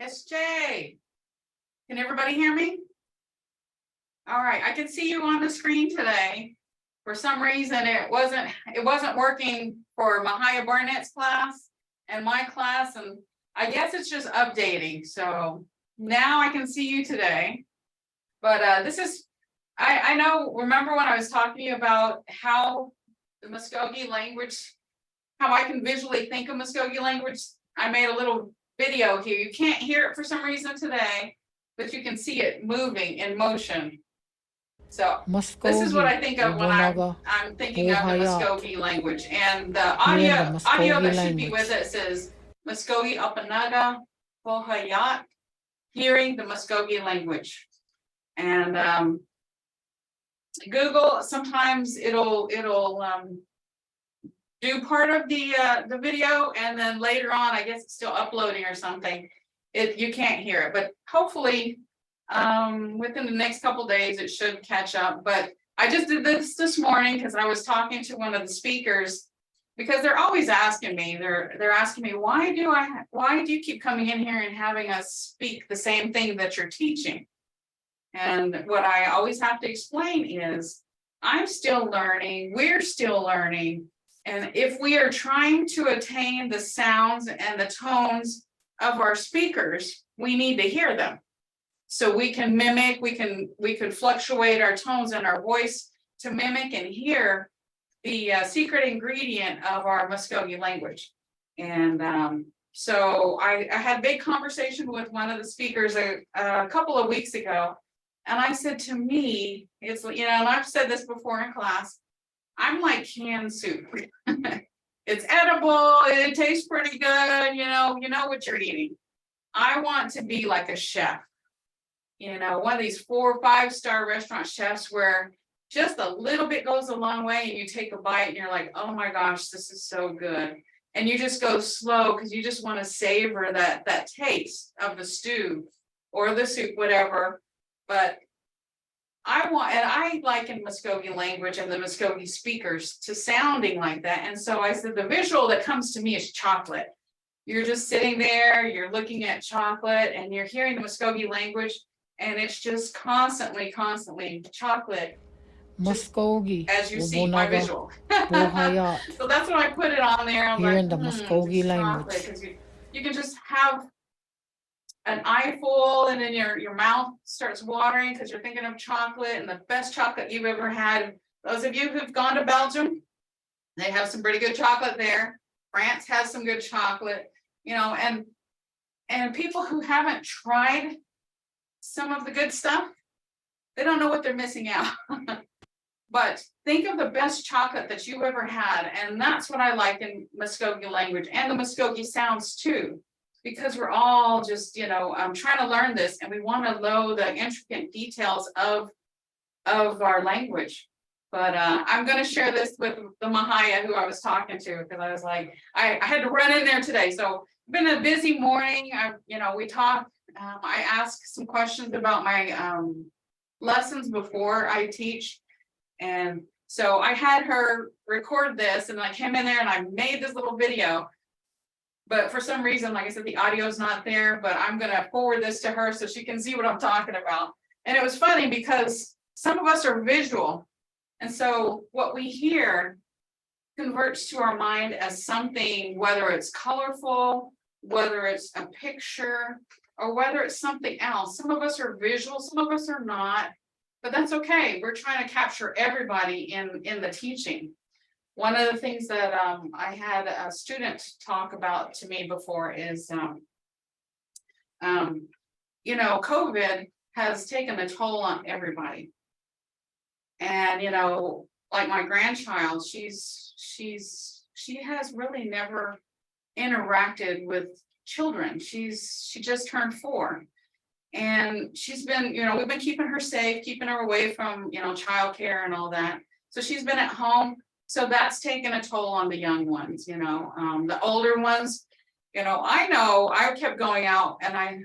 SJ, can everybody hear me? All right, I can see you on the screen today. For some reason, it wasn't working for Mvhayv Barnett's class and my class, and I guess it's just updating. So now I can see you today. But this is, I know, remember when I was talking to you about how the Muskogee language, how I can visually think of Muskogee language? I made a little video here. You can't hear it for some reason today, but you can see it moving in motion. So this is what I think of when I'm thinking of the Muskogee language. And the audio that should be with it says Muskogee Upanaga Mvhayv, hearing the Muskogee language. And Google, sometimes it'll do part of the video, and then later on, I guess it's still uploading or something. You can't hear it, but hopefully within the next couple days it should catch up. But I just did this morning because I was talking to one of the speakers, because they're always asking me, they're asking me, why do you keep coming in here and having us speak the same thing that you're teaching? And what I always have to explain is I'm still learning, we're still learning. And if we are trying to attain the sounds and the tones of our speakers, we need to hear them. So we can mimic, we can fluctuate our tones and our voice to mimic and hear the secret ingredient of our Muskogee language. And so I had a big conversation with one of the speakers a couple of weeks ago. And I said, to me, it's, and I've said this before in class, I'm like canned soup. It's edible, it tastes pretty good, you know what you're eating. I want to be like a chef, one of these 4 or 5-star restaurant chefs where just a little bit goes a long way, and you take a bite and you're like, oh my gosh, this is so good. And you just go slow because you just want to savor that taste of the stew or the soup, whatever. But I liken Muskogee language and the Muskogee speakers to sounding like that. And so I said, the visual that comes to me is chocolate. You're just sitting there, you're looking at chocolate, and you're hearing the Muskogee language, and it's just constantly chocolate. Muskogee, as you see my visual. So that's what I put it on there. I'm hearing like, the Muskogee language. Because you can just have an eyeful, and then your mouth starts watering because you're thinking of chocolate and the best chocolate you've ever had. Those of you who've gone to Belgium, they have some pretty good chocolate there. France has some good chocolate, and people who haven't tried some of the good stuff, they don't know what they're missing out. But think of the best chocolate that you've ever had, and that's what I like in Muskogee language and the Muskogee sounds too. Because we're all just, trying to learn this, and we want to know the intricate details of our language. But I'm going to share this with the Mvhayv who I was talking to, because I was like, I had to run in there today. So it's been a busy morning. We talked. I asked some questions about my lessons before I teach, and so I had her record this, and I came in there and I made this little video. But for some reason, like I said, the audio is not there, but I'm going to forward this to her so she can see what I'm talking about. And it was funny because some of us are visual. And so what we hear converts to our mind as something, whether it's colorful, whether it's a picture, or whether it's something else. Some of us are visual, some of us are not, but that's okay. We're trying to capture everybody in the teaching. One of the things that I had a student talk about to me before is, COVID has taken a toll on everybody. And, like my grandchild, she has really never interacted with children. She just turned 4. And she's been, we've been keeping her safe, keeping her away from, childcare and all that. So she's been at home. So that's taken a toll on the young ones, the older ones, I kept going out, and I,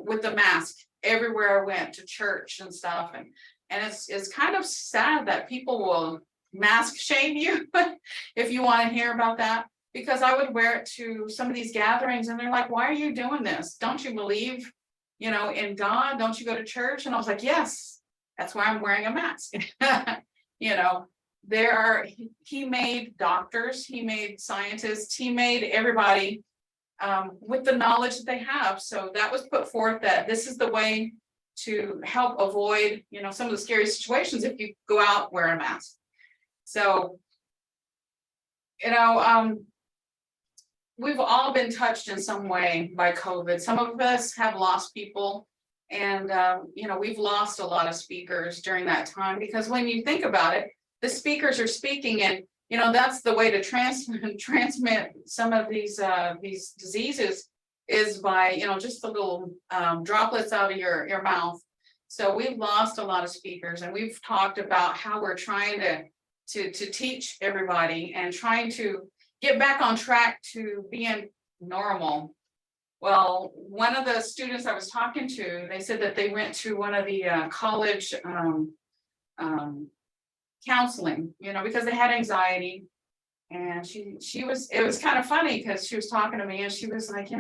with the mask everywhere I went, to church and stuff. And it's kind of sad that people will mask shame you if you want to hear about that, because I would wear it to some of these gatherings and they're like, why are you doing this? Don't you believe, in God? Don't you go to church? And I was like, yes, that's why I'm wearing a mask. you know, he made doctors, he made scientists, he made everybody with the knowledge that they have. So that was put forth that this is the way to help avoid, some of the scary situations if you go out wearing a mask. So, we've all been touched in some way by COVID. Some of us have lost people, and we've lost a lot of speakers during that time, because when you think about it, the speakers are speaking, and that's the way to transmit some of these diseases is by just the little droplets out of your mouth. So we've lost a lot of speakers, and we've talked about how we're trying to teach everybody and trying to get back on track to being normal. Well, one of the students I was talking to, they said that they went to one of the college counseling, because they had anxiety. And it was kind of funny because she was talking to me and she was like,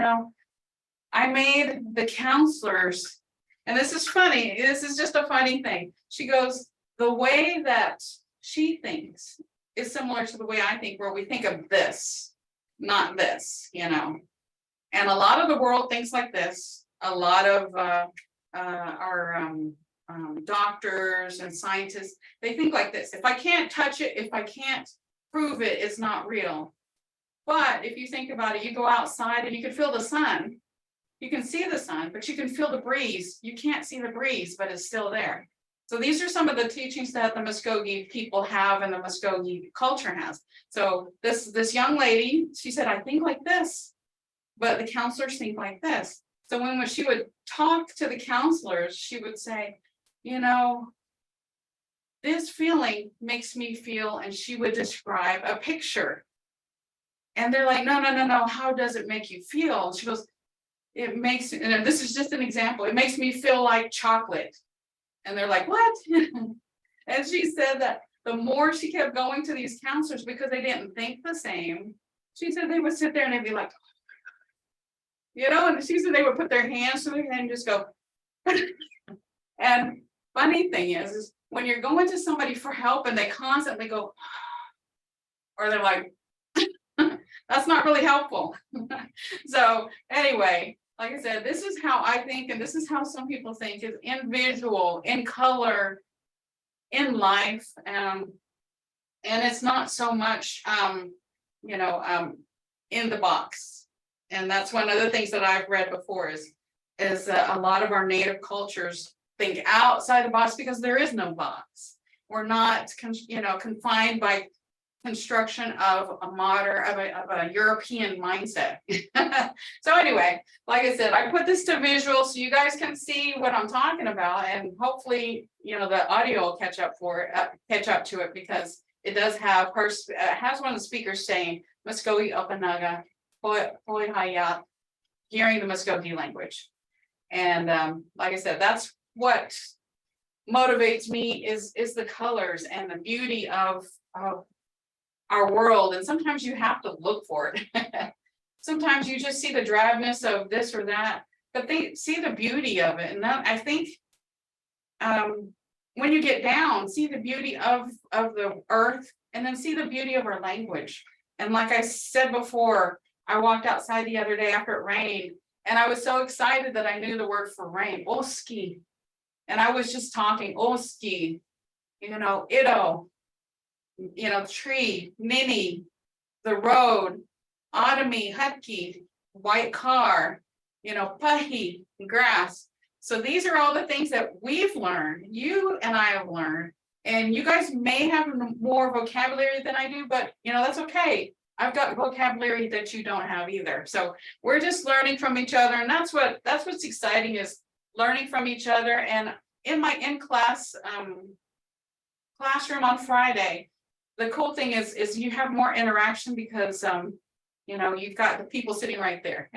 I made the counselors, and this is funny, this is just a funny thing. She goes, the way that she thinks is similar to the way I think, where we think of this, not this, And a lot of the world thinks like this. A lot of our doctors and scientists, they think like this. If I can't touch it, if I can't prove it, it's not real. But if you think about it, you go outside and you can feel the sun. You can see the sun, but you can feel the breeze. You can't see the breeze, but it's still there. So these are some of the teachings that the Muskogee people have and the Muskogee culture has. So this young lady, she said, I think like this, but the counselors think like this. So when she would talk to the counselors, she would say, this feeling makes me feel, and she would describe a picture. And they're like, no, how does it make you feel? And she goes, it makes, and this is just an example, it makes me feel like chocolate. And they're like, what? And she said that the more she kept going to these counselors, because they didn't think the same, she said they would sit there and they'd be like, and she said they would put their hands to their head and just go. And funny thing is when you're going to somebody for help and they constantly go, or they're like, that's not really helpful. So anyway, like I said, this is how I think, and this is how some people think, is in visual, in color, in life. And it's not so much, in the box. And that's one of the things that I've read before is a lot of our native cultures think outside the box because there is no box. We're not, confined by construction of a European mindset. So anyway, like I said, I put this to visual so you guys can see what I'm talking about, and hopefully, the audio will catch up to it, because it does have has one of the speakers saying Muskogee Okanaga Hoi Hayat, hearing the Muskogee language. And like I said, that's what motivates me is the colors and the beauty of our world. And sometimes you have to look for it. Sometimes you just see the drabness of this or that, but they see the beauty of it. And that, I think when you get down, see the beauty of the earth, and then see the beauty of our language. And like I said before, I walked outside the other day after it rained, and I was so excited that I knew the word for rain, oski. And I was just talking oski, ito, tree, nini, the road, autumny, hutki, white car, pahi, grass. So these are all the things that we've learned, you and I have learned, and you guys may have more vocabulary than I do, but that's okay. I've got vocabulary that you don't have either. So we're just learning from each other, and that's what's exciting, is learning from each other. And in my in-class classroom on Friday, the cool thing is you have more interaction because you've got the people sitting right there.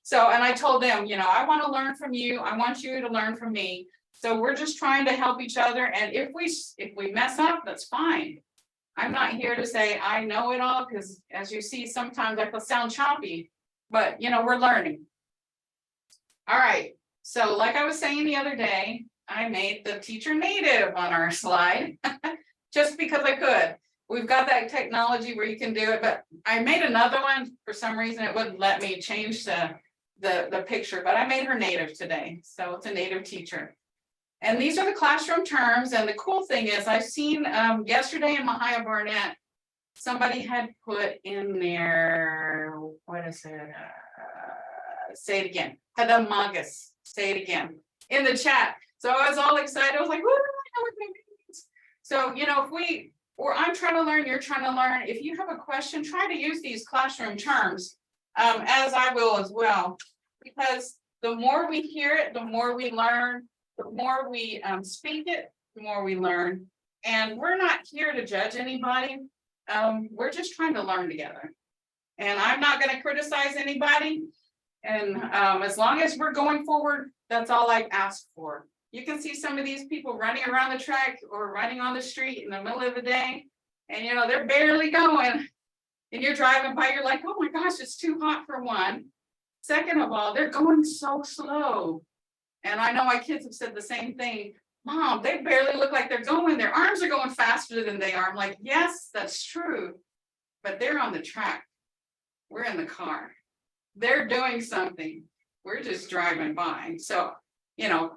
So, and I told them, I want to learn from you. I want you to learn from me. So we're just trying to help each other, and if we mess up, that's fine. I'm not here to say I know it all, because as you see, sometimes I can sound choppy, but we're learning. All right, so like I was saying the other day, I made the teacher native on our slide, just because I could. We've got that technology where you can do it, but I made another one. For some reason, it wouldn't let me change the picture, but I made her native today. So it's a native teacher. And these are the classroom terms. And the cool thing is I've seen yesterday in Mvhayv Barnett, somebody had put in there, what is it? Say it again. Hadamagus. Say it again in the chat. So I was all excited. I was like, woo, I know what that means. So, if I'm trying to learn, you're trying to learn. If you have a question, try to use these classroom terms, as I will as well, because the more we hear it, the more we learn, the more we speak it, the more we learn. And we're not here to judge anybody. We're just trying to learn together. And I'm not going to criticize anybody. And as long as we're going forward, that's all I ask for. You can see some of these people running around the track or running on the street in the middle of the day, and they're barely going. And you're driving by, you're like, oh my gosh, it's too hot for one. Second of all, they're going so slow. And I know my kids have said the same thing. Mom, they barely look like they're going. Their arms are going faster than they are. I'm like, yes, that's true. But they're on the track. We're in the car. They're doing something. We're just driving by. So,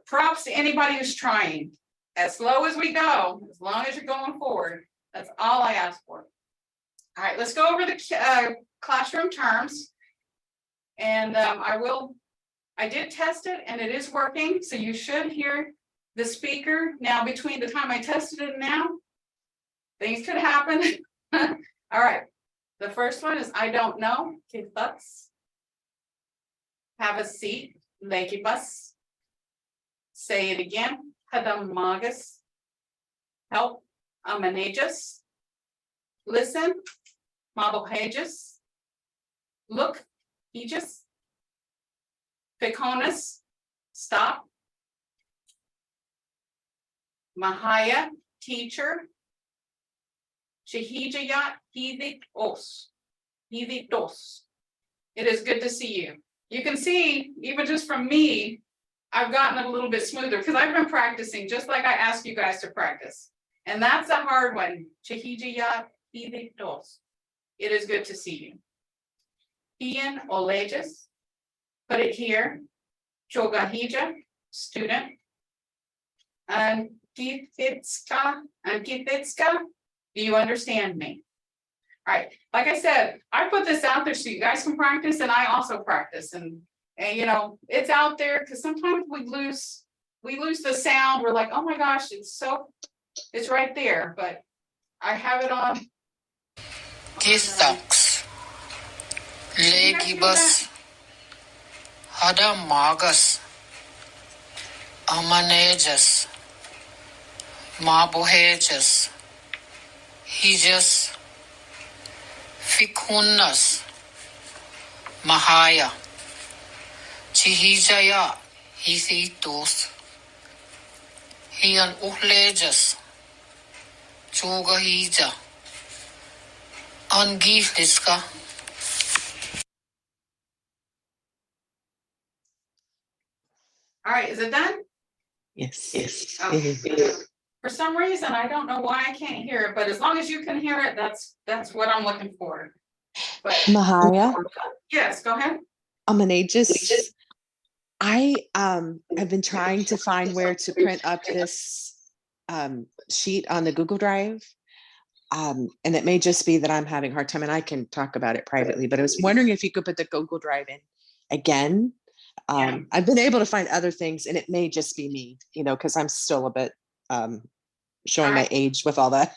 props to anybody who's trying. As slow as we go, as long as you're going forward, that's all I ask for. All right, let's go over the classroom terms. And I did test it and it is working. So you should hear the speaker. Now, between the time I tested it and now, things could happen. All right, the first one is I don't know. Okay, thoughts. Have a seat. Lekibus. Say it again. Hadamagus. Help. Amanagus. Listen. Mvhayv. Look. Aegis. Piconus. Stop. Mvhayv. Teacher. Shahijayat. Hiditos. Hiditos. It is good to see you. You can see, even just from me, I've gotten it a little bit smoother because I've been practicing just like I asked you guys to practice. And that's a hard one. Chahijayat hiditos. It is good to see you. Ian Oleges. Put it here. Chogahija, student. And Kititska. Do you understand me? All right, like I said, I put this out there so you guys can practice, and I also practice, and it's out there because sometimes we lose the sound. We're like, oh my gosh, it's right there, but I have it on. Gistax, Legibus, Hadamagus, Amanagus, Mvhayv, Hijas, Ficunus, Mvhayv, Chihijaya, Hithitos, Hian Uhlejas, Chogahija, Angifliska. All right, is it done? Yes. Okay. For some reason, I don't know why I can't hear it, but as long as you can hear it, that's what I'm looking for. But Mvhayv, yes, go ahead. Amanagus. I have been trying to find where to print up this sheet on the Google Drive. And it may just be that I'm having a hard time, and I can talk about it privately, but I was wondering if you could put the Google Drive in again. I've been able to find other things, and it may just be me, because I'm still a bit showing my age with all that.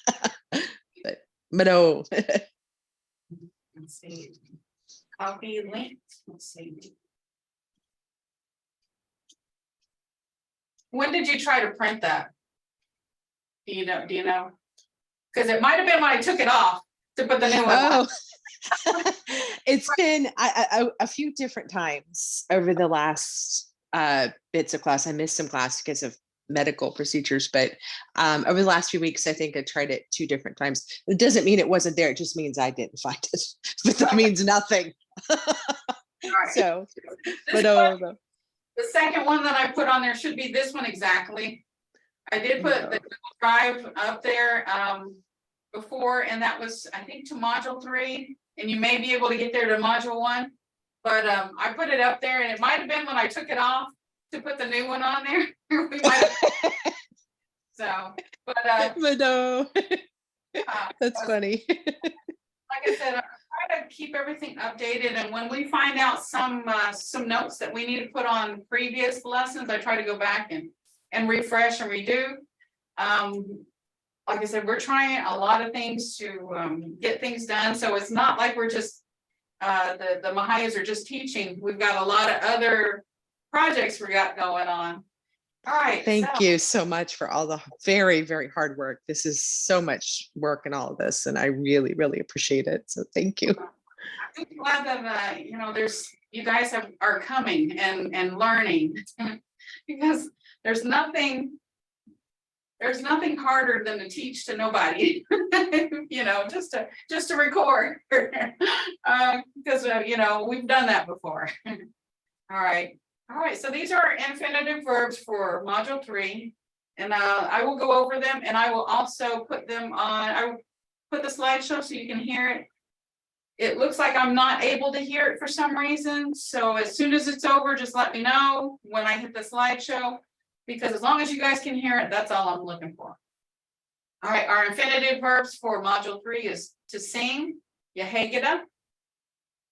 but no. Let's see. Copy link. Let's see. When did you try to print that? Do you know? Because it might have been when I took it off to put the new one on. It's been a few different times over the last bits of class. I missed some class because of medical procedures, but over the last few weeks, I think I tried it 2 different times. It doesn't mean it wasn't there. It just means I didn't find it, but that means nothing. All right. So, This but one, the second one that I put on there should be this one exactly. I did put the Google Drive up there before, and that was, I think, to module 3, and you may be able to get there to module 1. But I put it up there, and it might have been when I took it off to put the new one on there. We might have, so, but no, uh, that's funny. like I said, I try to keep everything updated, and when we find out some notes that we need to put on previous lessons, I try to go back and refresh and redo. Like I said, we're trying a lot of things to get things done, so it's not like we're just the Mvhayvs are just teaching. We've got a lot of other projects we got going on. All right. Thank you so much for all the very, very hard work. This is so much work in all of this, and I really, really appreciate it. So thank you. I'm glad that you guys are coming and learning because there's nothing harder than to teach to nobody. just to record because we've done that before. All right, so these are infinitive verbs for module 3, and I will go over them, and I will also put them on. I will put the slideshow so you can hear it. It looks like I'm not able to hear it for some reason, so as soon as it's over, just let me know when I hit the slideshow, because as long as you guys can hear it, that's all I'm looking for. All right, our infinitive verbs for module 3 is to sing, yahegida,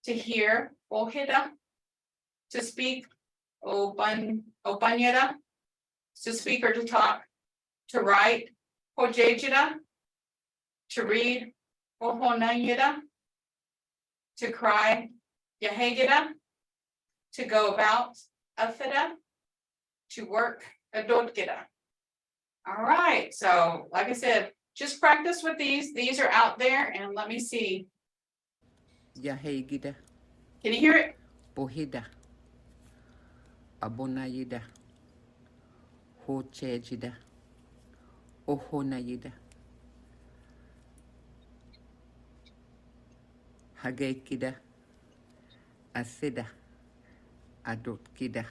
to hear, ohida, to speak, opanyada, to speak or to talk, to write, hojejida, to read, ohonayada, to cry, yahegida, to go about, afida, to work, adotgida. All right, so like I said, just practice with these. These are out there, and let me see. Yahegida, Can you hear it? Bohida, Abonayida, Hochejida, Ohonayida, Hagekida, Asida, Adotkida.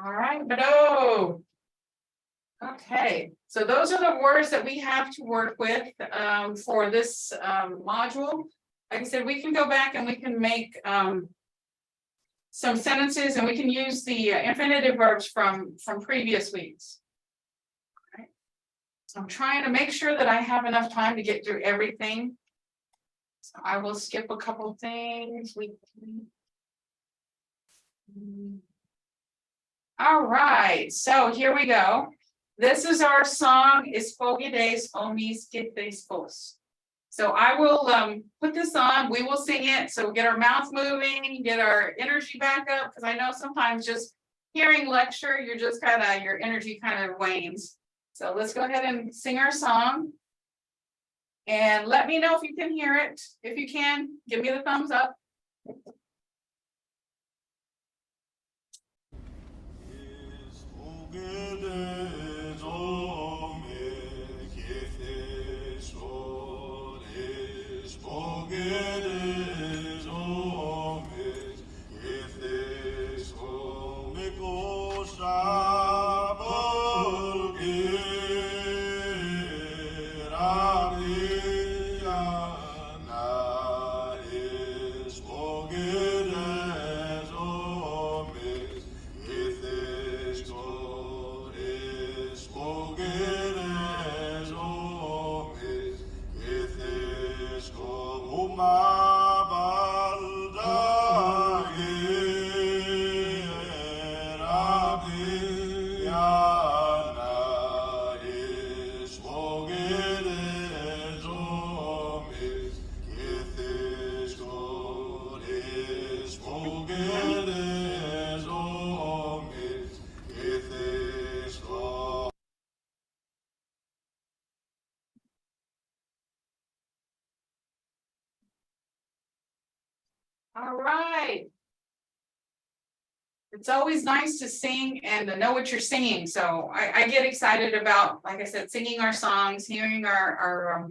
All right, but okay, so those are the words that we have to work with for this module. Like I said, we can go back and we can make some sentences, and we can use the infinitive verbs from previous weeks. All right. So I'm trying to make sure that I have enough time to get through everything. So I will skip a couple things. All right, so here we go. This is our song, Espogides Omis Githespos. So I will put this on, we will sing it, so we'll get our mouth moving, get our energy back up, because I know sometimes just hearing lecture, you're just your energy kind of wanes. So let's go ahead and sing our song. And let me know if you can hear it. If you can, give me the thumbs up. Spoken All right. It's always nice to sing and to know what you're singing. So I get excited about, like I said, singing our songs, hearing our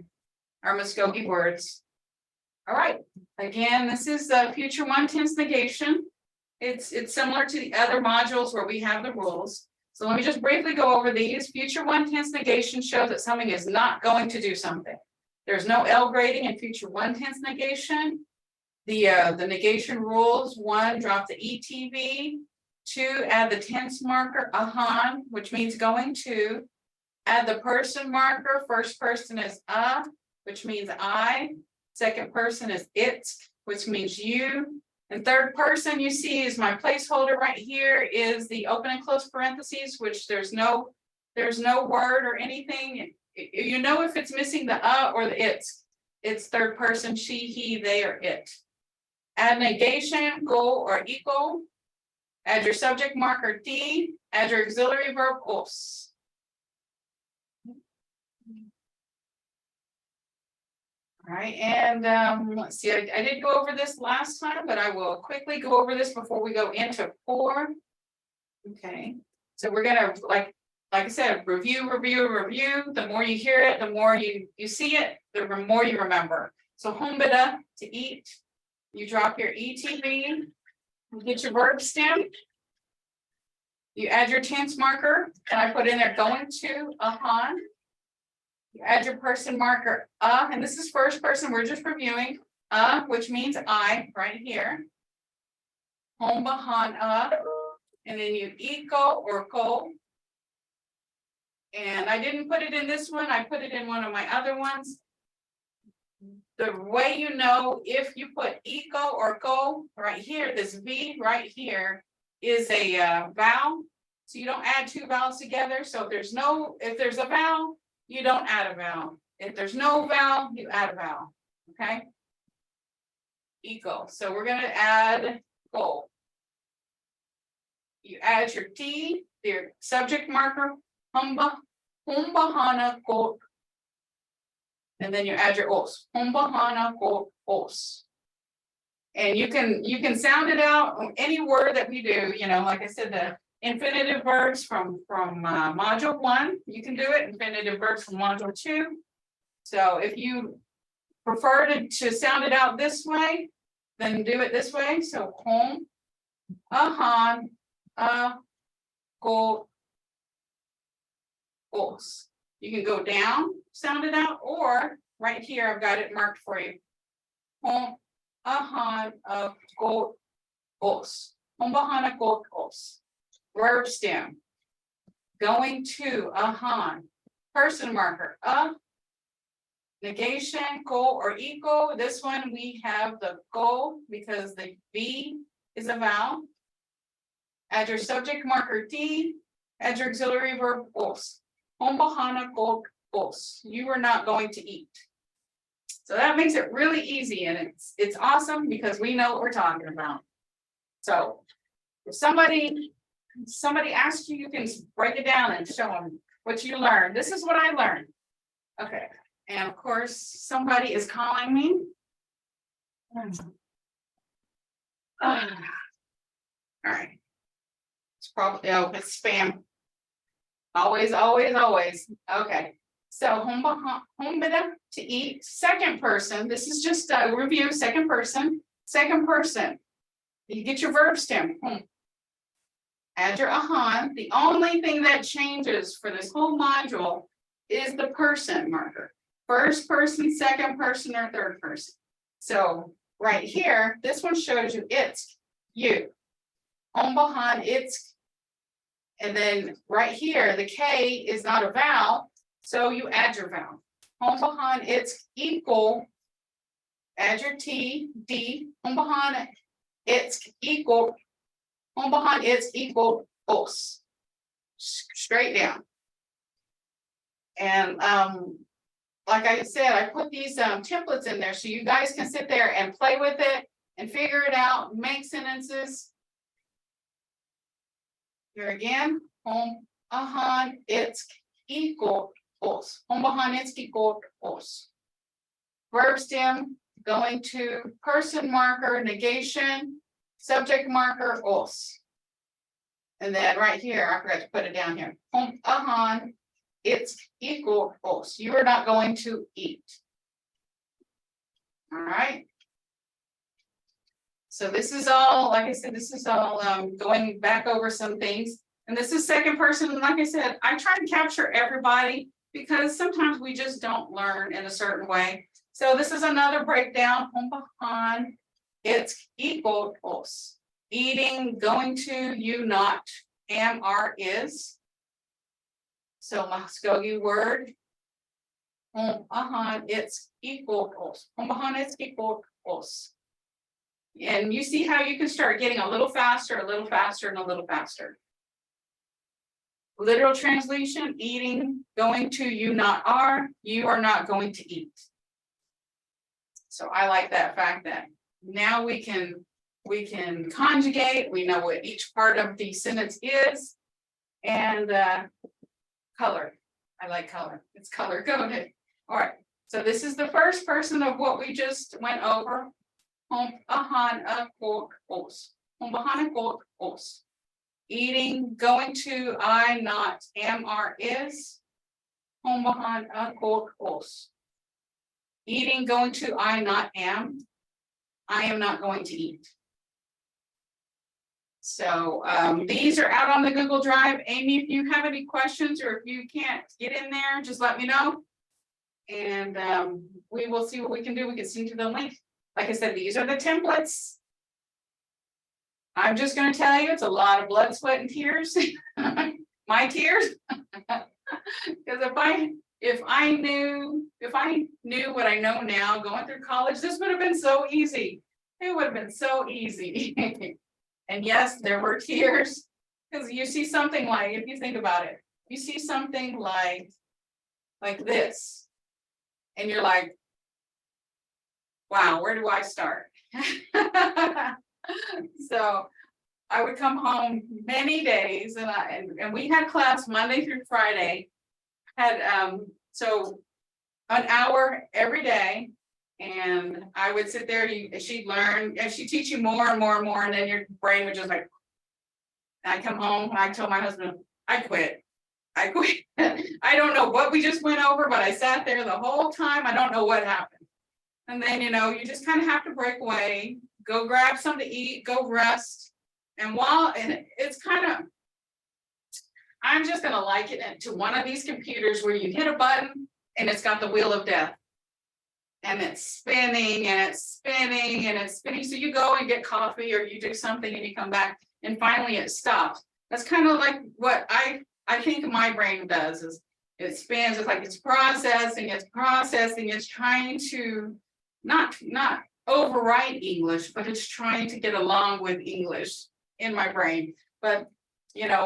Muskogee words. All right, again, this is the future one tense negation. It's similar to the other modules where we have the rules. So let me just briefly go over these. Future one tense negation shows that something is not going to do something. There's no L grading in future one tense negation. The negation rules: 1, drop the ETV. 2, add the tense marker ahan, which means going to. Add the person marker. First person is which means I. Second person is it, which means you. And third person you see is my placeholder right here is the open and close parentheses, which there's no word or anything. You know if it's missing the or the it's third person, she, he, they, or it. Add negation, go or equal. Add your subject marker D. Add your auxiliary verb os. All right, and let's see, I did go over this last time, but I will quickly go over this before we go into 4. Okay, so we're gonna, like I said, review. The more you hear it, the more you see it, the more you remember. So hombida, to eat. You drop your ETV, you get your verb stem. You add your tense marker, and I put in there going to, ahan. You add your person marker, and this is first person, we're just reviewing, which means I, right here. Home bahan, and then you eco or ko. And I didn't put it in this one, I put it in one of my other ones. The way you know if you put eco or ko right here, this V right here is a vowel. So you don't add 2 vowels together. So if there's a vowel, you don't add a vowel. If there's no vowel, you add a vowel. Okay. Eco. So we're going to add go. You add your T, your subject marker, humba, hana, go. And then you add your os. Humba, hana, go, os. And you can sound it out. Any word that we do, like I said, the infinitive verbs from module 1, you can do it. Infinitive verbs from module 2. So if you prefer to sound it out this way, then do it this way. So home, ahan, go, os. You can go down, sound it out, or right here I've got it marked for you. Home, ahan, go, os. Home, bahana, go, os. Verb stem, going to, ahan, person marker, negation, go or equal. This one we have the go because the V is a vowel. Add your subject marker D, add your auxiliary verb os. Hombahana go os. You are not going to eat. So that makes it really easy, and it's awesome because we know what we're talking about. So if somebody asks you, you can break it down and show them what you learned. This is what I learned. Okay. And of course, somebody is calling me. All right. It's probably, it's spam. Always. Okay. So hombida, to eat. Second person. This is just a review. Second person. You get your verb stem. Add your ahan. The only thing that changes for this whole module is the person marker. First person, second person, or third person. So right here, this one shows you it's you. Hombahan, it's, and then right here, the K is not a vowel, so you add your vowel. Hombahan, it's equal. Add your T, D. Hombahan, it's equal. Hombahan, it's equal os. Straight down. And like I said, I put these templates in there so you guys can sit there and play with it and figure it out, make sentences. Here again, home, ahan, it's equal os. Home, ahan, it's equal os. Verb stem, going to person marker, negation, subject marker, os. And then right here, I forgot to put it down here. Ahan, it's equal os. You are not going to eat. All right. So this is all, like I said, this is all going back over some things. And this is second person. And like I said, I try to capture everybody because sometimes we just don't learn in a certain way. So this is another breakdown. Humbahan, it's equal os. Eating, going to, you not, am, are, is. So Muskogee word. Humbahan, it's equal os. Humbahan, it's equal os. And you see how you can start getting a little faster, and a little faster. Literal translation, eating, going to, you not are, you are not going to eat. So I like that fact that now we can conjugate, we know what each part of the sentence is, and color. I like color. It's color coded. All right. So this is the first person of what we just went over. Os. Eating, going to, I, not, am, are, is. Os. Eating, going to, I, not, am. I am not going to eat. So these are out on the Google Drive. Amy, if you have any questions or if you can't get in there, just let me know. And we will see what we can do. We can send you the link. Like I said, these are the templates. I'm just going to tell you, it's a lot of blood, sweat, and tears. My tears. Because if I knew what I know now going through college, this would have been so easy. It would have been so easy. And yes, there were tears. Because you see something like, if you think about it, you see something like this. And you're like, wow, where do I start? So I would come home many days and we had class Monday through Friday, had so an hour every day. And I would sit there, she'd learn, and she'd teach you more and more and more, and then your brain would just like, I come home, I told my husband, I quit. I don't know what we just went over, but I sat there the whole time. I don't know what happened. And then, you just kind of have to break away, go grab something to eat, go rest. And it's kind of, I'm just going to liken it to one of these computers where you hit a button and it's got the wheel of death. And it's spinning and it's spinning and it's spinning. So you go and get coffee or you do something and you come back and finally it stops. That's kind of like what I think my brain does is it spins. It's like it's processing, it's trying to not overwrite English, but it's trying to get along with English in my brain. But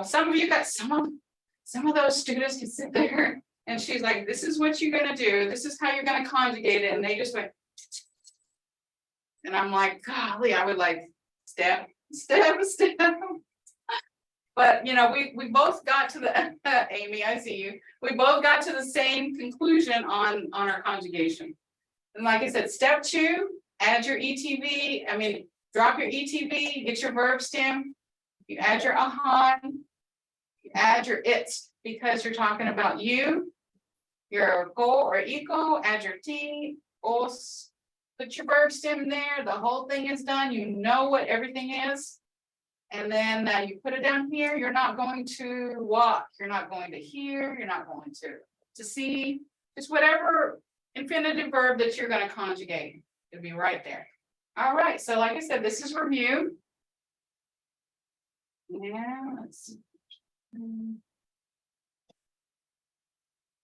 some of you got some of those students can sit there and she's like, this is what you're gonna do, this is how you're gonna conjugate it, and they just went, and I'm like, golly, I would like step. But we both got to the Amy, I see you. We both got to the same conclusion on our conjugation. And like I said, step 2, add your ETV. I mean, drop your ETV, get your verb stem. You add your ahan, you add your it's because you're talking about you, your go or eco, add your T, os, put your verb stem there. The whole thing is done. You know what everything is. And then you put it down here. You're not going to walk. You're not going to hear. You're not going to see. Just whatever infinitive verb that you're going to conjugate. It'll be right there. All right. So like I said, this is review. Yeah, let's see.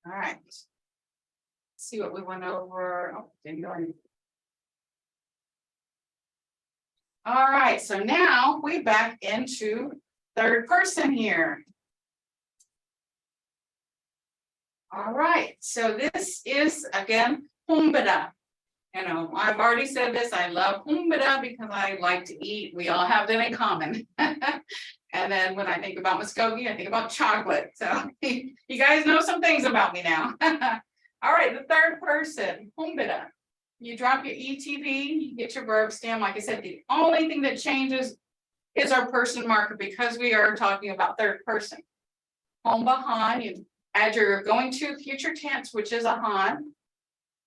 All right. Let's see what we went over. Oh, didn't go any. All right, so now we back into third person here. All right, so this is again humbada. I've already said this. I love humbada because I like to eat. We all have them in common. And then when I think about Muskogee, I think about chocolate. So you guys know some things about me now. All right, the third person, humbada. you drop your ETV, you get your verb stem. Like I said, the only thing that changes is our person marker because we are talking about third person. Hombahan, you add your going to future tense, which is a han.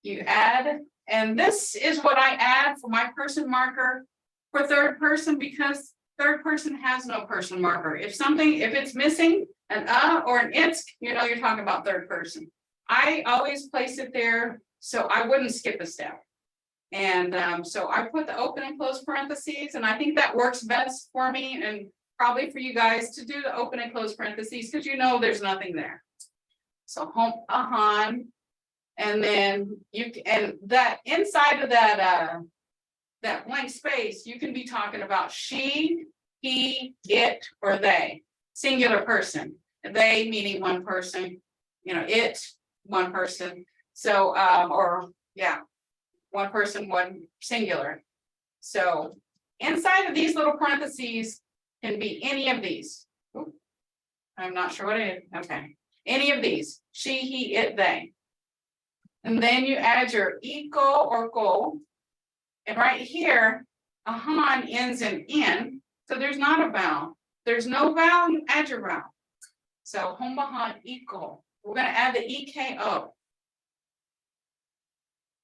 You add, and this is what I add for my person marker for third person because third person has no person marker. If it's missing an or an it's, you know, you're talking about third person. I always place it there so I wouldn't skip a step. And so I put the open and close parentheses, and I think that works best for me and probably for you guys to do the open and close parentheses because you know there's nothing there. So hombahan, and then and that inside of that that blank space, you can be talking about she, he, it, or they, singular person. They meaning one person, you know, it, one person. So, or yeah, one person, one singular. So inside of these little parentheses can be any of these. Ooh, I'm not sure what it is. Okay. Any of these, she, he, it, they. And then you add your eco or go. And right here, a han ends in, so there's not a vowel. There's no vowel, you add your vowel. So hombahan eco. We're going to add the EKO.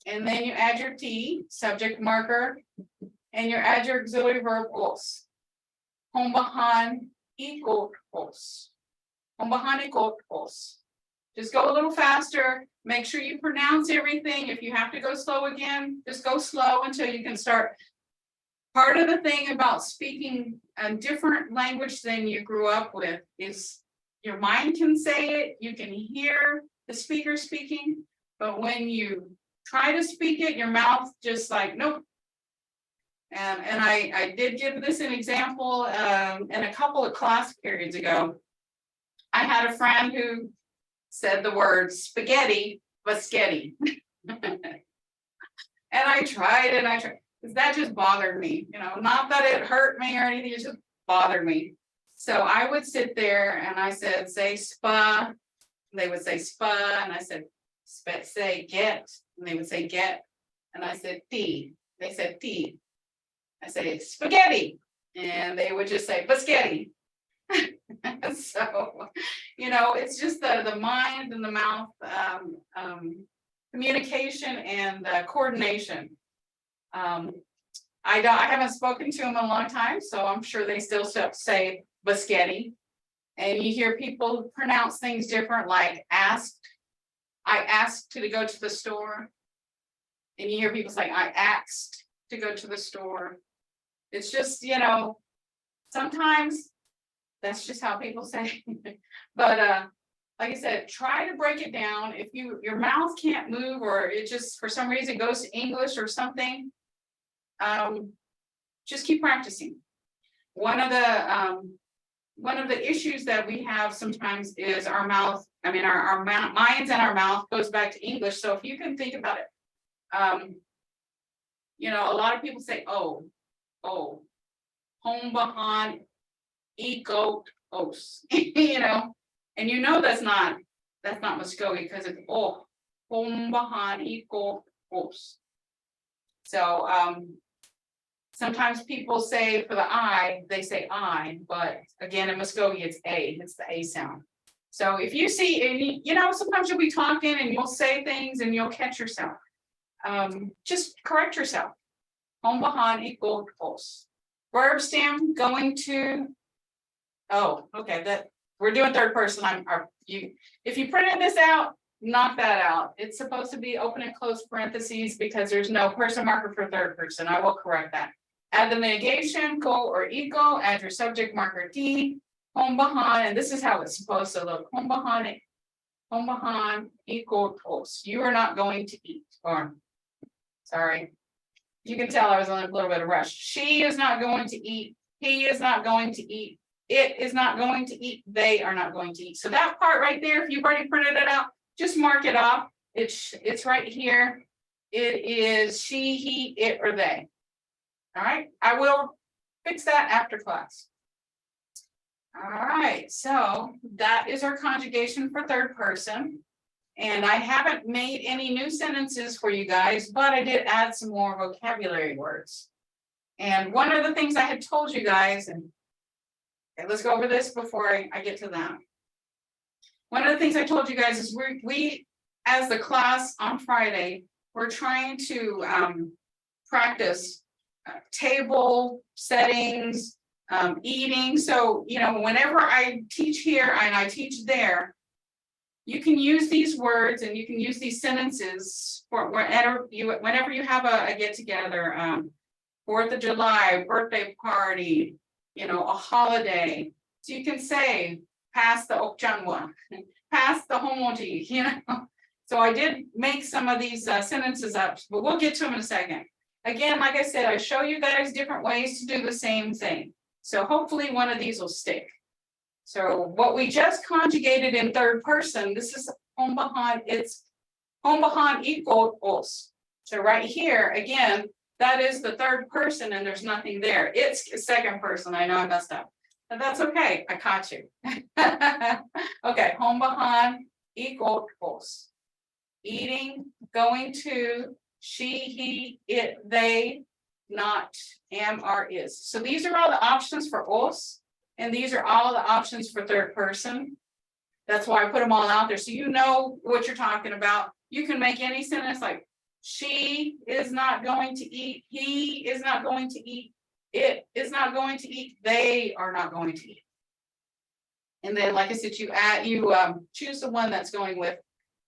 And then you add your T, subject marker, and you add your auxiliary verb os. Hombahan eco os. Hombahan eco os. Just go a little faster. Make sure you pronounce everything. If you have to go slow again, just go slow until you can start. Part of the thing about speaking a different language than you grew up with is your mind can say it, you can hear the speaker speaking, but when you try to speak it, your mouth just like, nope. And I did give this an example in a couple of class periods ago. I had a friend who said the word spaghetti, biscotti. And I tried and I tried, because that just bothered me, you know, not that it hurt me or anything, it just bothered me. So I would sit there and I said, say spa. They would say spa, and I said, say get, and they would say get. And I said tea. They said tea. I said spaghetti, and they would just say biscotti. So, you know, it's just the mind and the mouth communication and coordination. I haven't spoken to them in a long time, so I'm sure they still say biscotti. And you hear people pronounce things different, like asked. I asked to go to the store. And you hear people say, I asked to go to the store. It's just, you know, sometimes that's just how people say. But like I said, try to break it down. If your mouth can't move, or it just for some reason goes to English or something, just keep practicing. One of the issues that we have sometimes is our mouth. I mean, our minds and our mouth goes back to English. So if you can think about it, you know, a lot of people say, oh, hombahan eco os, you know, and you know that's not Muskogee because it's hombahan eco os. So sometimes people say for the I, they say I, but again in Muskogee it's the A sound. So if you see any, you know, sometimes you'll be talking and you'll say things and you'll catch yourself. Just correct yourself. Hombahan eco os. Verb stem going to. Oh, okay. That we're doing third person. If you printed this out, knock that out. It's supposed to be open and close parentheses because there's no person marker for third person. I will correct that. Add the negation, go or eco, add your subject marker D, hombahan, and this is how it's supposed to look. Hombahan eco os. You are not going to eat. Or sorry. You can tell I was on a little bit of rush. She is not going to eat. He is not going to eat. It is not going to eat. They are not going to eat. So that part right there, if you've already printed it out, just mark it off. It's right here. It is she, he, it, or they. All right. I will fix that after class. All right. So that is our conjugation for third person. And I haven't made any new sentences for you guys, but I did add some more vocabulary words. And one of the things I had told you guys, and okay, let's go over this before I get to that. One of the things I told you guys is we as the class on Friday, we're trying to practice table settings, eating. So, you know, whenever I teach here and I teach there, you can use these words and you can use these sentences for whenever you have a get together, 4th of July, birthday party, you know, a holiday. So you can say, pass the Okjanwa, pass the Homoji, you know. So I did make some of these sentences up, but we'll get to them in a second. Again, like I said, I show you guys different ways to do the same thing. So hopefully one of these will stick. So what we just conjugated in third person, this is hombahan, it's hombahan equal os. So right here, again, that is the third person and there's nothing there. It's second person. I know I messed up, but that's okay. I caught you. Okay, hombahan equal os. Eating, going to, she, he, it, they, not, am, are, is. So these are all the options for os, and these are all the options for third person. That's why I put them all out there, so you know what you're talking about. You can make any sentence like, she is not going to eat, he is not going to eat, it is not going to eat, they are not going to eat. And then, like I said, you choose the one that's going with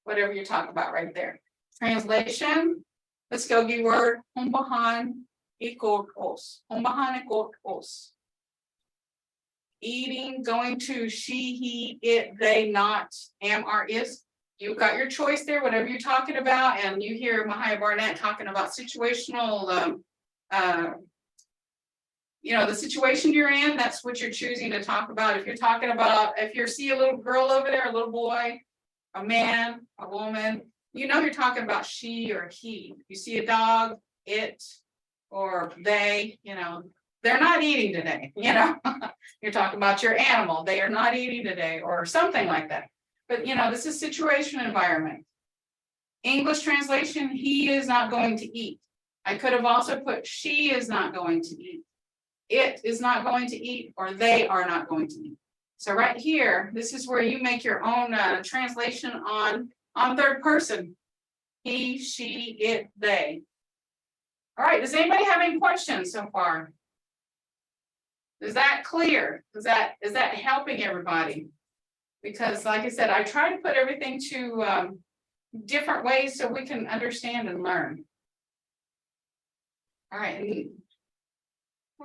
whatever you're talking about right there. Translation, let's go word, hombahan equal os. Hombahan equal os. Eating, going to, she, he, it, they, not, am, are, is. You've got your choice there, whatever you're talking about, and you hear Mvhayv Barnett talking about situational, you know, the situation you're in, that's what you're choosing to talk about. If you're talking about, if you see a little girl over there, a little boy, a man, a woman, you know you're talking about she or he. You see a dog, it, or they, you know, they're not eating today, you know. You're talking about your animal, they are not eating today, or something like that. But you know, this is situation environment. English translation, he is not going to eat. I could have also put she is not going to eat. It is not going to eat, or they are not going to eat. So right here, this is where you make your own translation on third person. He, she, it, they. All right, does anybody have any questions so far? Is that clear? Is that helping everybody? Because like I said, I try to put everything to different ways so we can understand and learn. All right.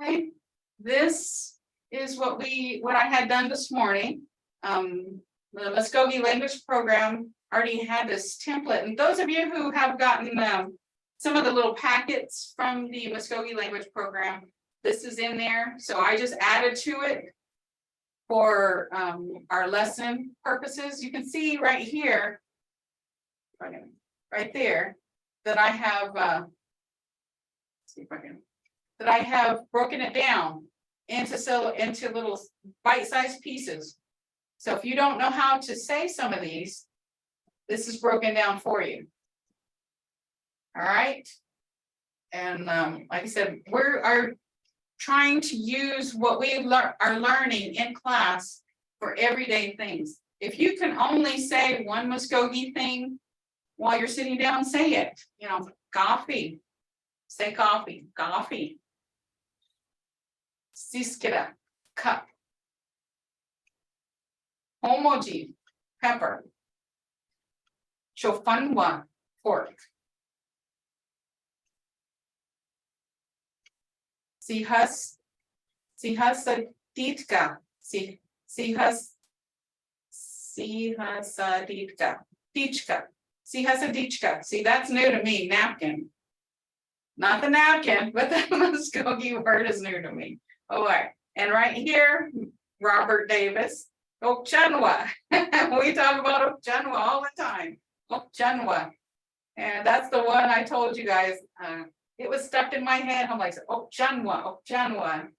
Okay. This is what I had done this morning. The Muskogee language program already had this template, and those of you who have gotten some of the little packets from the Muskogee language program, this is in there. So I just added to it for our lesson purposes. You can see right here, right there, that I have let's see if I can, that I have broken it down into little bite-sized pieces. So if you don't know how to say some of these, this is broken down for you. All right. And like I said, we are trying to use what we are learning in class for everyday things. If you can only say one Muskogee thing while you're sitting down, say it. You know, coffee. Say coffee. Coffee. Siskira, cup. Homoji, pepper. Chofanwa, pork. Sihasaditka, Sihasadichka. See, that's new to me, napkin. Not the napkin, but the Muskogee word is new to me. All right, and right here, Robert Davis, Okjanwa. We talk about Okjanwa all the time. Okjanwa. And that's the one I told you guys. It was stuck in my head. I'm like, Okjanwa, Okjanwa.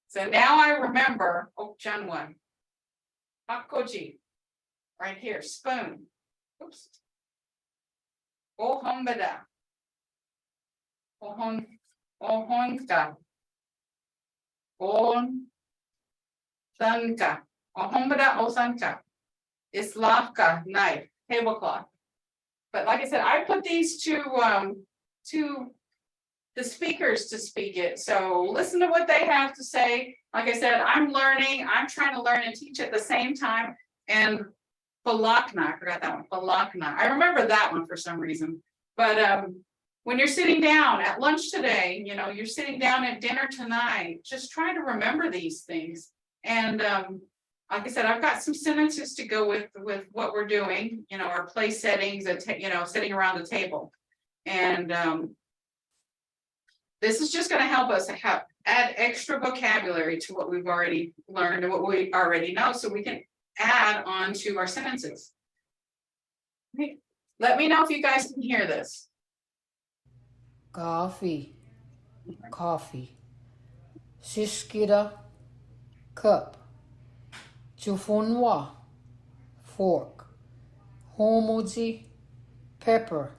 So now I remember Okjanwa. Hakoji. Right here, spoon. Oops. Ohombada. Ohonka. Sanka. Ohombada osanka. Islavka, knife, tablecloth. But like I said, I put these to the speakers to speak it. So listen to what they have to say. Like I said, I'm trying to learn and teach at the same time. And Balakna, I forgot that one, Balakna. I remember that one for some reason. But when you're sitting down at lunch today, you're sitting down at dinner tonight, just try to remember these things. And like I said, I've got some sentences to go with what we're doing, our place settings, sitting around the table. And this is just going to help us add extra vocabulary to what we've already learned and what we already know, so we can add on to our sentences. Okay. Let me know if you guys can hear this. Coffee. Siskira, cup. Chufunwa, fork. Homoji, pepper.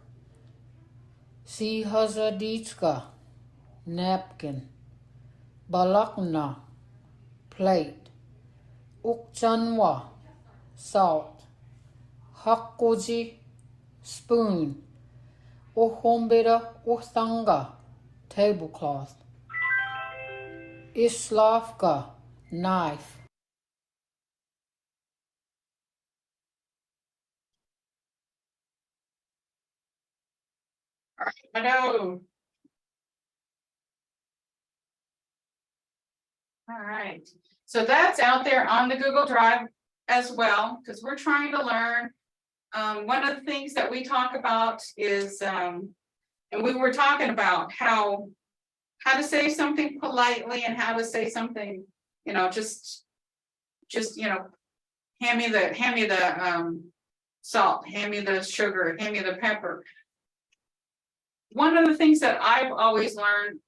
Sihazaditska, napkin. Balakna, plate. Ukchanwa, salt. Hakoji, spoon. Ohombera othanga, tablecloth. Islavka, knife. Hello. All right, so that's out there on the Google Drive as well, because we're trying to learn. One of the things that we talk about is, and we were talking about how to say something politely and how to say something, just hand me the salt, hand me the sugar, hand me the pepper. One of the things that I've always learned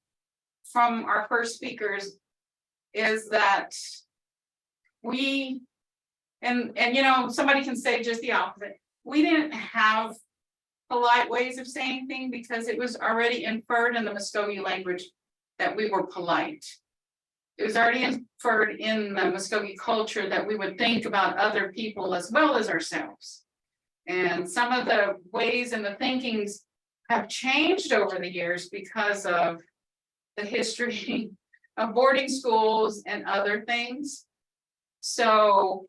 from our first speakers is that we, and somebody can say just the opposite. We didn't have polite ways of saying things because it was already inferred in the Muskogee language that we were polite. It was already inferred in the Muskogee culture that we would think about other people as well as ourselves. And some of the ways and the thinkings have changed over the years because of the history of boarding schools and other things. So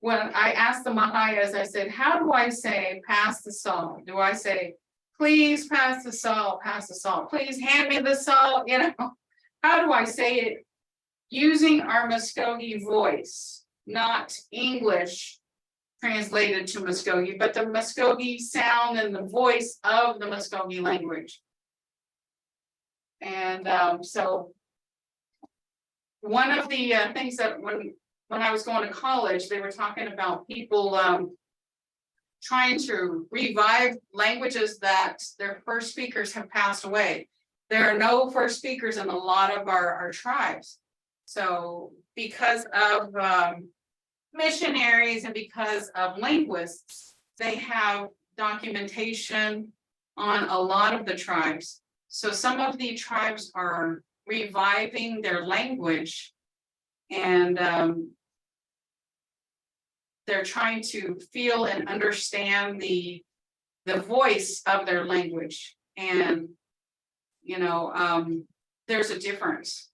when I asked the Mvhayvs, I said, how do I say pass the salt? Do I say, please pass the salt, please hand me the salt? How do I say it using our Muskogee voice, not English translated to Muskogee, but the Muskogee sound and the voice of the Muskogee language. And so one of the things that when I was going to college, they were talking about people trying to revive languages that their first speakers have passed away. There are no first speakers in a lot of our tribes. So because of missionaries and because of linguists, they have documentation on a lot of the tribes. So some of the tribes are reviving their language, and they're trying to feel and understand the voice of their language. And there's a difference,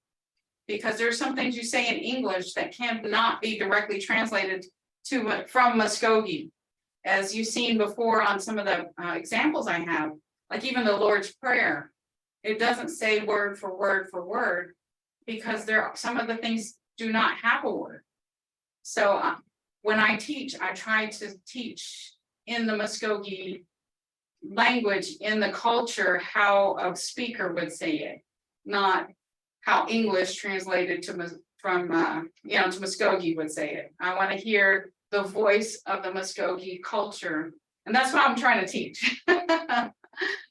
because there's some things you say in English that cannot be directly translated from Muskogee, as you've seen before on some of the examples I have, like even the Lord's Prayer. It doesn't say word for word, because some of the things do not have a word. So when I teach, I try to teach in the Muskogee language, in the culture, how a speaker would say it, not how English translated to Muskogee would say it. I want to hear the voice of the Muskogee culture, and that's what I'm trying to teach.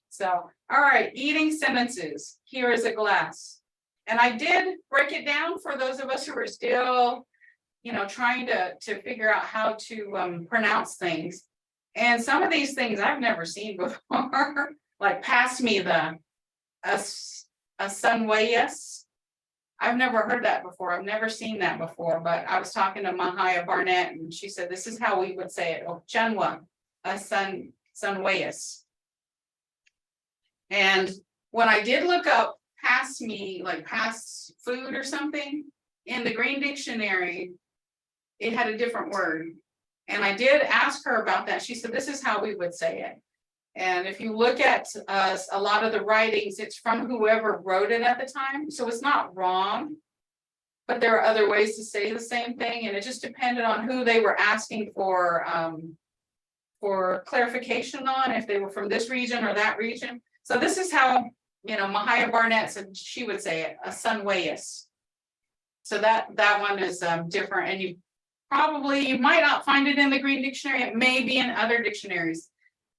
So, all right, eating sentences. Here is a glass. And I did break it down for those of us who are still, trying to figure out how to pronounce things. And some of these things I've never seen before, like pass me the a sunwayas. I've never heard that before. I've never seen that before, but I was talking to Mvhayv Barnett and she said, this is how we would say it. Oh, Chanwa, a sunwayas. And when I did look up pass me, like pass food or something, in the Green Dictionary, it had a different word. And I did ask her about that. She said, this is how we would say it. And if you look at a lot of the writings, it's from whoever wrote it at the time. So it's not wrong. But there are other ways to say the same thing. And it just depended on who they were asking for clarification on, if they were from this region or that region. So this is how, Mvhayv Barnett said she would say it, a sunwayas. So that one is different. And you might not find it in the Green Dictionary. It may be in other dictionaries.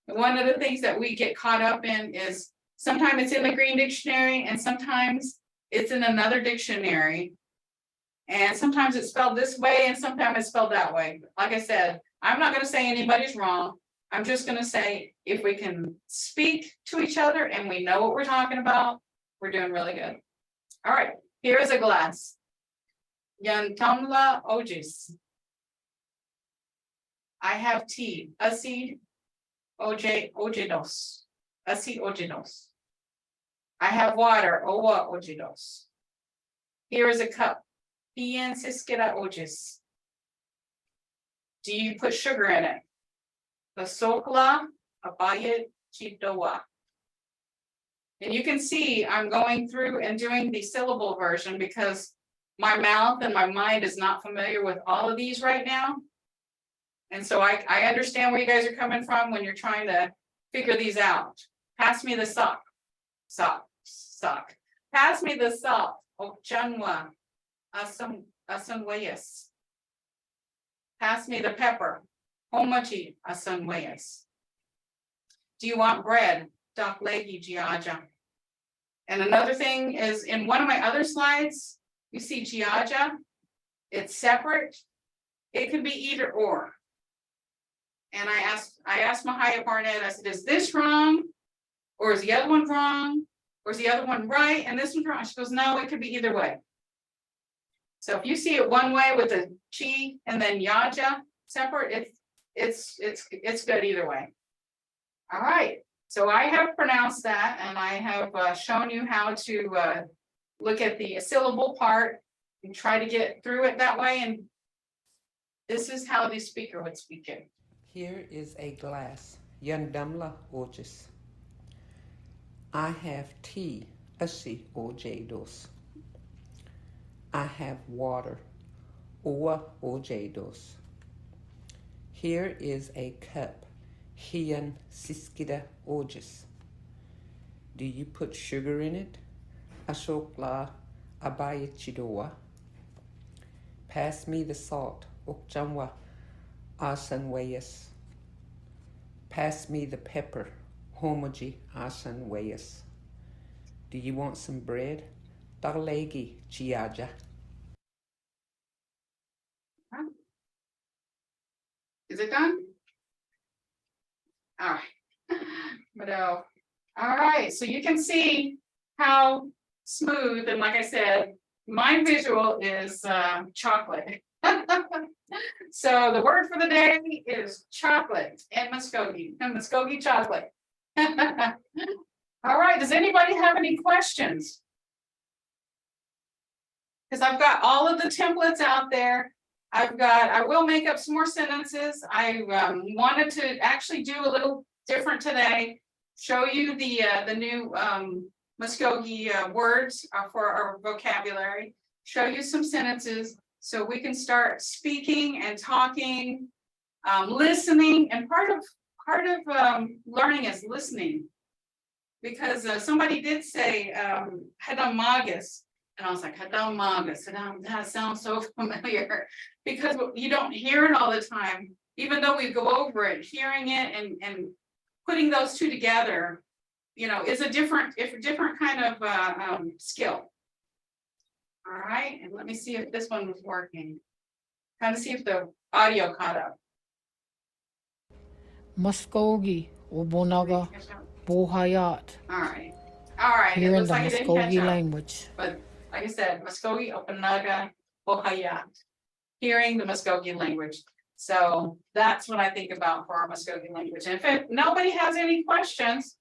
One of the things that we get caught up in is sometimes it's in the Green Dictionary and sometimes it's in another dictionary. And sometimes it's spelled this way and sometimes it's spelled that way. Like I said, I'm not going to say anybody's wrong. I'm just going to say if we can speak to each other and we know what we're talking about, we're doing really good. All right, here is a glass. Yantamla ojis. I have tea. Asi ojinos. Asi ojinos. I have water. Owa ojinos. Here is a cup. Pian siskira ojis. Do you put sugar in it? The sokla abayit chidowa. And you can see I'm going through and doing the syllable version because my mouth and my mind is not familiar with all of these right now. And so I understand where you guys are coming from when you're trying to figure these out. Pass me the sock. Pass me the salt. Oh, chanwa. Asunwayas. Pass me the pepper. Homachi asunwayas. Do you want bread? Daklegi jiaja. And another thing is in one of my other slides, you see jiaja. It's separate. It could be either or. And I asked Mvhayv Barnett, I said, is this wrong? Or is the other one wrong? Or is the other one right? And this one's wrong. She goes, no, it could be either way. So if you see it one way with the chi and then yaja separate, it's good either way. All right. So I have pronounced that and I have shown you how to look at the syllable part and try to get through it that way. And this is how the speaker would speak it. Here is a glass. Yandamla ojis. I have tea. Asi ojedos. I have water. Oa ojedos. Here is a cup. Hian siskida ojis. Do you put sugar in it? Ashokla abayachidoa. Pass me the salt. Okchamwa asanwayas. Pass me the pepper. Homoji asanwayas. Do you want some bread? Darlegi chiaja. Is it done? All right. But all right, so you can see how smooth, and like I said, my visual is chocolate. So the word for the day is chocolate and Muskogee chocolate. All right, does anybody have any questions? Because I've got all of the templates out there. I will make up some more sentences. I wanted to actually do a little different today, show you the new Muskogee words for our vocabulary, show you some sentences so we can start speaking and talking, listening. And part of learning is listening, because somebody did say Hadam Magus. And I was like, Hadam Magus, that sounds so familiar, because you don't hear it all the time, even though we go over it, hearing it and putting those two together, is a different kind of skill. All right, and let me see if this one was working. Kind of see if the audio caught up. Muskogee, Obonaga, Bohayat. All right. All right. It Here in looks the like it didn't catch Muskogee up. language. But like I said, Muskogee, Okanaga, Ohayat, hearing the Muskogee language. So that's what I think about for our Muskogee language. And if nobody has any questions,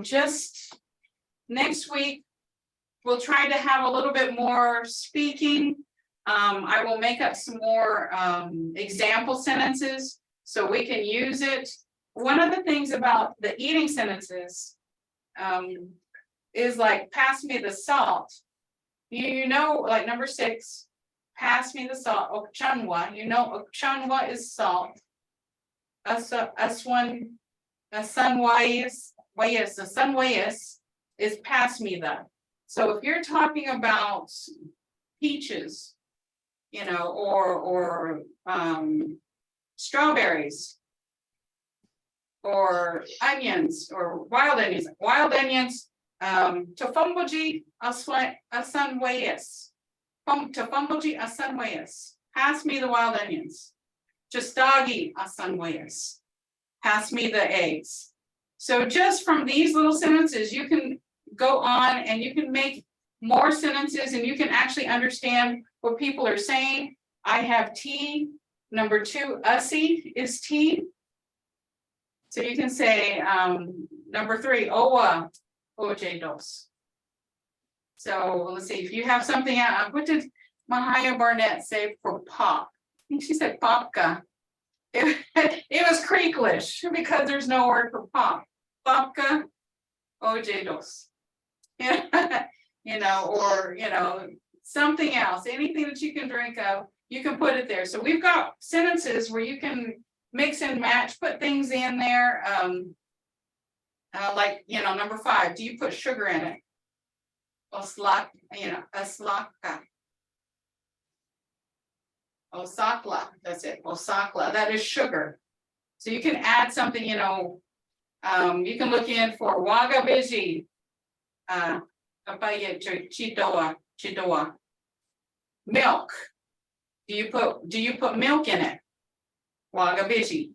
just next week, we'll try to have a little bit more speaking. I will make up some more example sentences so we can use it. One of the things about the eating sentences is like, pass me the salt. You know, like number 6, pass me the salt. Okchanwa, you know, Okchanwa is salt. Aswan, Asanwayas is pass me the. So if you're talking about peaches, you know, or strawberries, or onions, or wild onions, Tofumboji asanwayas. Tofumboji asanwayas. Pass me the wild onions. Justagi asanwayas. Pass me the eggs. So just from these little sentences, you can go on and you can make more sentences, and you can actually understand what people are saying. I have tea. Number 2, usi is tea. So you can say number 3, owa, oj dos. So let's see, if you have something out, what did Mahaya Barnett say for pop? I think she said popka. It was Creeklish because there's no word for pop. Popka, oj dos. You know, or, you know, something else, anything that you can drink of, you can put it there. So we've got sentences where you can mix and match, put things in there. Like, you know, number 5, do you put sugar in it? Oslak, you know, aslaka. Osakla, that's it, osakla, that is sugar. So you can add something, you know, you can look in for wagabiji. Chidoa. Milk. Do you put milk in it? Wagabiji.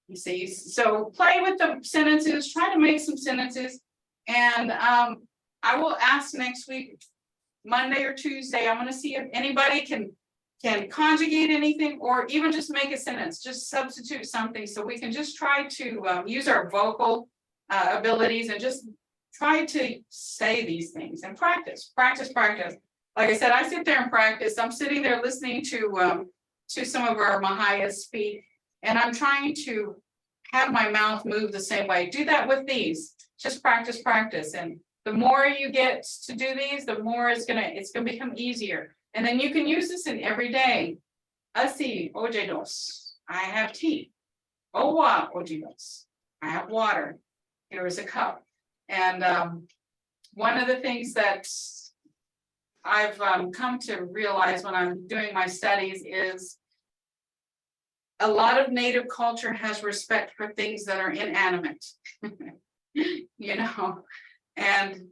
You see, so play with the sentences, try to make some sentences. And I will ask next week, Monday or Tuesday, I'm gonna see if anybody can conjugate anything, or even just make a sentence, just substitute something, so we can just try to use our vocal abilities and just try to say these things and practice. Like I said, I sit there and practice. I'm sitting there listening to some of our Mahayas speak, and I'm trying to have my mouth move the same way. Do that with these. Just practice. And the more you get to do these, the more it's gonna become easier. And then you can use this in every day. Asi oj dos. I have tea. Owa oj dos. I have water. Here is a cup. And one of the things that I've come to realize when I'm doing my studies is a lot of Native culture has respect for things that are inanimate, you know, and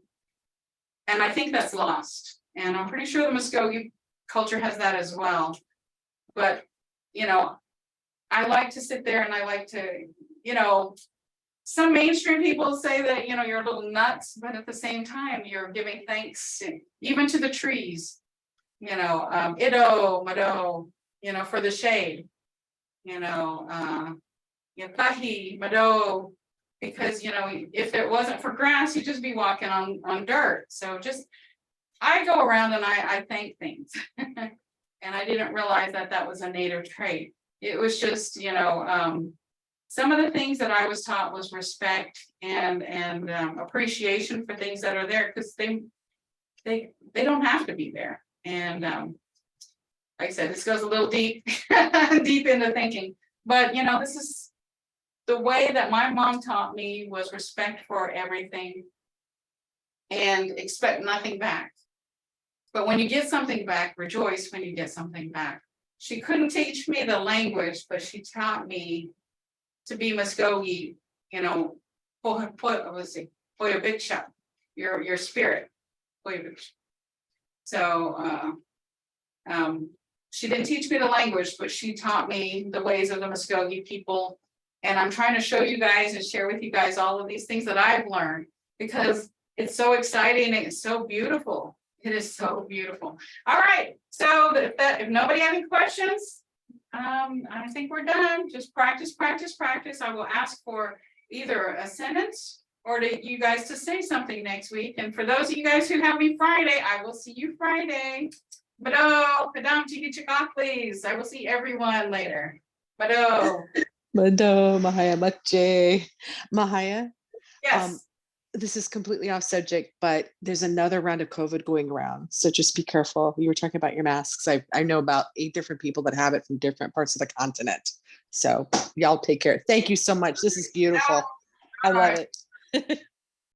I think that's lost. And I'm pretty sure the Muskogee culture has that as well. But, you know, I like to sit there and I like to, you know, some mainstream people say that, you know, you're a little nuts, but at the same time, you're giving thanks even to the trees, you know, ido, mado, you know, for the shade, you know, yakahi, mado, because, you know, if it wasn't for grass, you'd just be walking on dirt. So just, I go around and I thank things. And I didn't realize that that was a Native trait. It was just, you know, some of the things that I was taught was respect and appreciation for things that are there, because they don't have to be there. And like I said, this goes a little deep, deep into thinking. But you know, this is the way that my mom taught me, was respect for everything and expect nothing back. But when you get something back, rejoice when you get something back. She couldn't teach me the language, but she taught me to be Muskogee, you know, for your big shot, your spirit. So she didn't teach me the language, but she taught me the ways of the Muskogee people. And I'm trying to show you guys and share with you guys all of these things that I've learned, because it's so exciting and it's so beautiful. It is so beautiful. All right, so if nobody has any questions, I think we're done. Just practice, practice, practice. I will ask for either a sentence or to you guys to say something next week. And for those of you guys who have me Friday, I will see you Friday. Bado, kadam chiki chika, please. I will see everyone later. Bado. Mado, Mahaya Mache. Mahaya, Yes. this is completely off subject, but there's another round of COVID going around. So just be careful. You were talking about your masks. I know about 8 different people that have it from different parts of the continent. So y'all take care. Thank you so much. This is beautiful. I love it.